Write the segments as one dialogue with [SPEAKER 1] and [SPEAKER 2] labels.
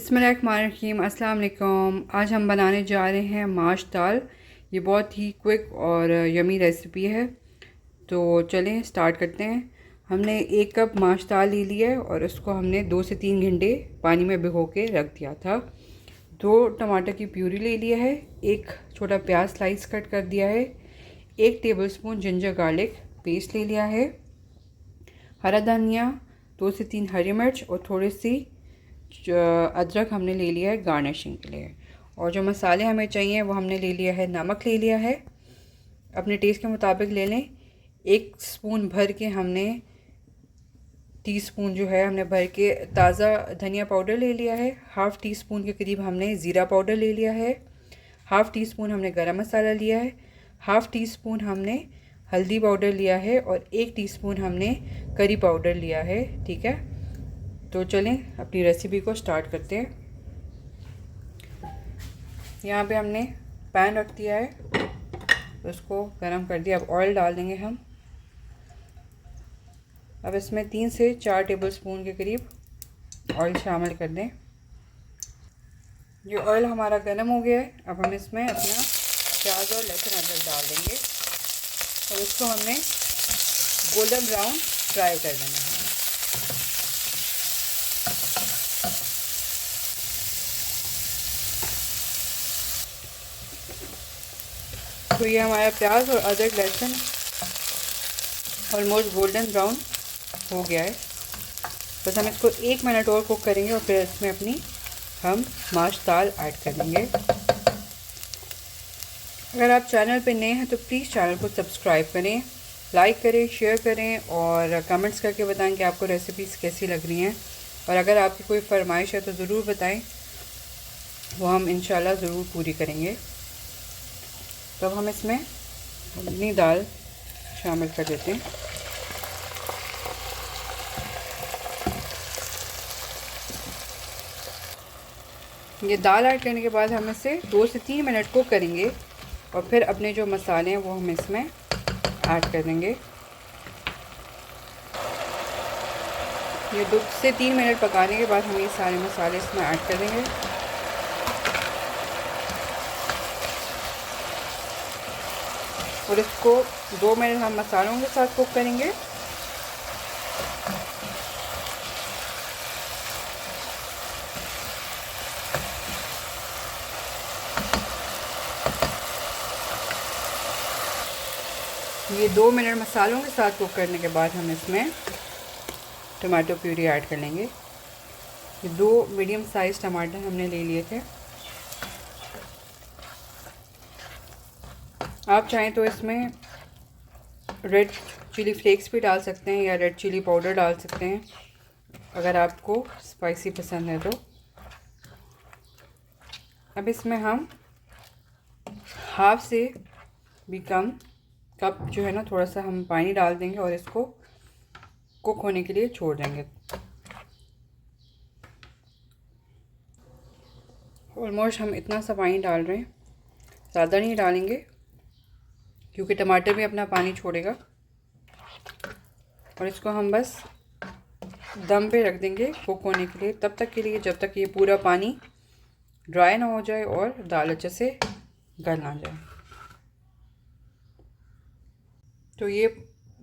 [SPEAKER 1] बिस्मिल्लाहिर्रहमानिर्रहीम। अस्सलाम वालेकुम। आज हम बनाने जा रहे हैं माश दाल। ये बहुत ही क्विक और यमी रेसिपी है। तो चलें स्टार्ट करते हैं। हमने 1 कप माश दाल ले लिया है और उसको हमने 2 से 3 घंटे पानी में भिगो के रख दिया था। 2 टमाटर की प्यूरी ले लिया है। 1 छोटा प्याज स्लाइस कट कर दिया है। 1 टेबलस्पून जिंजर गार्लिक पेस्ट ले लिया है। हरा धनिया, 2 से 3 हरी मिर्च और थोड़ी सी अदरक हमने ले लिया है गार्निशिंग के लिए। और जो मसाले हमें चाहिए वो हमने ले लिया है, नमक ले लिया है, अपने टेस्ट के मुताबिक ले लें। 1 स्पून भर के हमने टीस्पून जो है हमने भर के ताज़ा धनिया पाउडर ले लिया है। हाफ़ टी स्पून के करीब हमने ज़ीरा पाउडर ले लिया है। हाफ़ टी स्पून हमने गरम मसाला लिया है। हाफ़ टी स्पून हमने हल्दी पाउडर लिया है और 1 टीस्पून हमने करी पाउडर लिया है। ठीक है, तो चलें अपनी रेसिपी को स्टार्ट करते हैं। यहाँ पे हमने पैन रख दिया है, उसको गरम कर दिया। अब ऑयल डाल देंगे हम। अब इसमें 3 से 4 टेबलस्पून के करीब ऑयल शामिल कर दें। ये ऑयल हमारा गर्म हो गया है। अब हम इसमें अपना प्याज और लहसुन अदरक डाल देंगे और इसको हमने गोल्डन ब्राउन फ्राई कर देना है। तो ये हमारा प्याज और अदरक लहसुन ऑलमोस्ट गोल्डन ब्राउन हो गया है। बस हम इसको 1 मिनट और कुक करेंगे और फिर इसमें अपनी हम माश दाल ऐड कर देंगे। अगर आप चैनल पे नए हैं तो प्लीज़ चैनल को सब्सक्राइब करें, लाइक करें, शेयर करें और कमेंट्स करके बताएं कि आपको रेसिपीज़ कैसी लग रही हैं। और अगर आपकी कोई फरमाइश है तो ज़रूर बताएं, वो हम इंशाल्लाह ज़रूर पूरी करेंगे। तो अब हम इसमें अपनी दाल शामिल कर देते हैं। ये दाल ऐड करने के बाद हम इसे 2 से 3 मिनट कुक करेंगे और फिर अपने जो मसाले हैं वो हम इसमें ऐड कर देंगे। ये 2 से 3 मिनट पकाने के बाद हम ये सारे मसाले इसमें ऐड कर देंगे। और इसको 2 मिनट हम मसालों के साथ कुक करेंगे। ये 2 मिनट मसालों के साथ कुक करने के बाद हम इसमें टमाटो प्यूरी ऐड कर लेंगे। ये 2 मीडियम साइज़ टमाटर हमने ले लिए थे। आप चाहें तो इसमें रेड चिली फ्लेक्स भी डाल सकते हैं या रेड चिली पाउडर डाल सकते हैं अगर आपको स्पाइसी पसंद है तो। अब इसमें हम हाफ से भी कम कप जो है ना थोड़ा सा हम पानी डाल देंगे और इसको कुक होने के लिए छोड़ देंगे। ऑलमोस्ट हम इतना सा पानी डाल रहे हैं, ज़्यादा नहीं डालेंगे क्योंकि टमाटर भी अपना पानी छोड़ेगा। और इसको हम बस दम पे रख देंगे कुक होने के लिए, तब तक के लिए जब तक ये पूरा पानी ड्राई ना हो जाए और दाल अच्छे से गल ना जाए। तो ये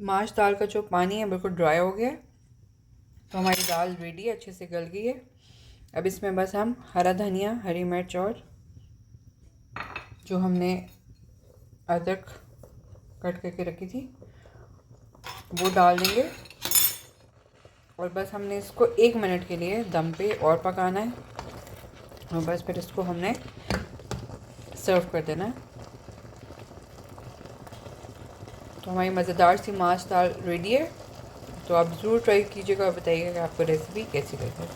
[SPEAKER 1] माश दाल का जो पानी है बिल्कुल ड्राई हो गया है। तो हमारी दाल रेडी है, अच्छे से गल गई है। अब इसमें बस हम हरा धनिया, हरी मिर्च और जो हमने अदरक कट करके रखी थी वो डाल देंगे और बस हमने इसको 1 मिनट के लिए दम पे और पकाना है और बस फिर इसको हमने सर्व कर देना है। तो हमारी मज़ेदार सी माश दाल रेडी है। तो आप ज़रूर ट्राई कीजिएगा और बताइएगा कि आपको रेसिपी कैसी लगी।